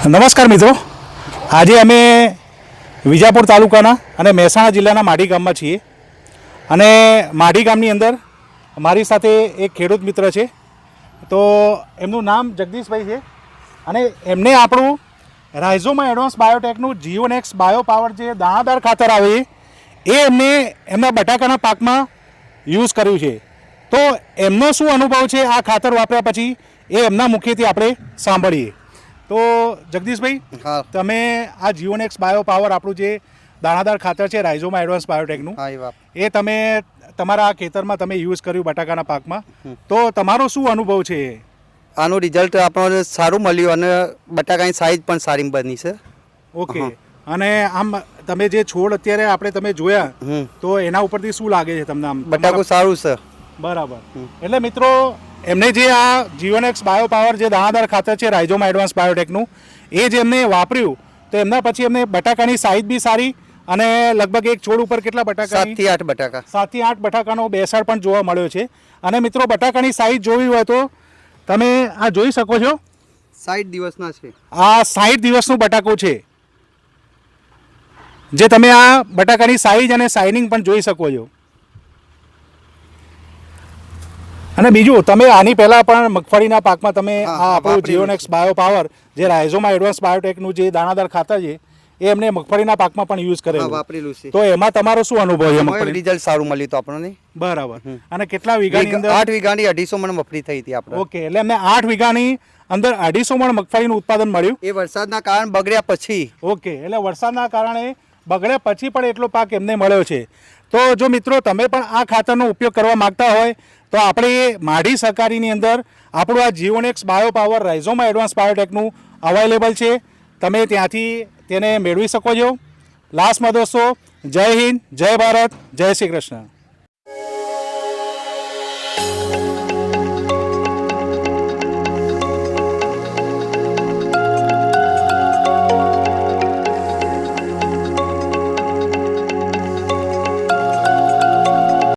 નમસ્કાર મિત્રો, આજે અમે વિજાપુર તાલુકાના અને મહેસાણા જિલ્લાના માઢી ગામમાં છીએ અને માઢી ગામની અંદર મારી સાથે એક ખેડૂત મિત્ર છે. તો એમનું નામ જગદીશભાઈ છે અને એમને આપણું રાઇઝોમા એડવાન્સ બાયોટેકનું જીઓનેક્સ બાયોપાવર જે દાણાદાર ખાતર આવે એ એમને એમના બટાકાના પાકમાં યુઝ કર્યું છે. તો એમનો શું અનુભવ છે આ ખાતર વાપર્યા પછી એ એમના મુખેથી આપણે સાંભળીએ. તો જગદીશભાઈ, તમે આ જીઓનેક્સ બાયોપાવર આપણું જે દાણાદાર ખાતર છે રાઇઝોમા એડવાન્સ બાયોટેકનું, એ તમે તમારા ખેતરમાં તમે યુઝ કર્યું બટાકાના પાકમાં, તો તમારો શું અનુભવ છે? આનું રિઝલ્ટ આપણને સારું મળ્યું અને બટાકાની સાઈઝ પણ સારી બની છે. ઓકે. અને આમ તમે જે છોડ અત્યારે આપણે તમે જોયા તો એના ઉપરથી શું લાગે છે તમને? આમ બટાકું સારું છે. બરાબર. એટલે મિત્રો, એમને જે આ જીઓનેક્સ બાયોપાવર જે દાણાદાર ખાતર છે રાઇઝોમા એડવાન્સ બાયોટેકનું, એ જે એમને વાપર્યું તો એમના પછી એમને બટાકાની સાઈઝ બી સારી અને લગભગ એક છોડ ઉપર કેટલા બટાકા? 7 થી 8 બટાકા. 7 થી 8 બટાકાનો બેસાડ પણ જોવા મળ્યો છે. અને મિત્રો, બટાકાની સાઈઝ જોવી હોય તો તમે આ જોઈ શકો છો. 60 દિવસના છે. આ 60 દિવસનું બટાકું છે, જે તમે આ બટાકાની સાઈઝ અને શાઇનિંગ પણ જોઈ શકો છો. અને બીજું, તમે આની પહેલાં પણ મગફળીના પાકમાં તમે આ આપણું જીઓનેક્સ બાયોપાવર જે રાઇઝોમા એડવાન્સ બાયોટેકનું જે દાણાદાર ખાતર છે એ એમને મગફળીના પાકમાં પણ યુઝ કરેલું, વાપરેલું છે. તો એમાં તમારો શું અનુભવ છે? મગફળી રિઝલ્ટ સારું મળ્યું તો આપણને. બરાબર. અને કેટલા વીઘાની અંદર? 8 વીઘાની 250 મણ મગફળી થઈ હતી આપણે. ઓકે. એટલે એમને 8 વીઘાની અંદર 250 મણ મગફળીનું ઉત્પાદન મળ્યું. એ વરસાદના કારણે બગડ્યા પછી. ઓકે. એટલે વરસાદના કારણે બગડ્યા પછી પણ એટલો પાક એમને મળ્યો છે. તો જો મિત્રો, તમે પણ આ ખાતરનો ઉપયોગ કરવા માગતા હોય તો આપણે માઢી સહકારીની અંદર આપણું આ જીઓનેક્સ બાયોપાવર રાઇઝોમા એડવાન્સ બાયોટેકનું અવેલેબલ છે. તમે ત્યાંથી તેને મેળવી શકો છો. લાસ્ટમાં દોસ્તો, જય હિન્દ, જય ભારત, જય શ્રી કૃષ્ણ.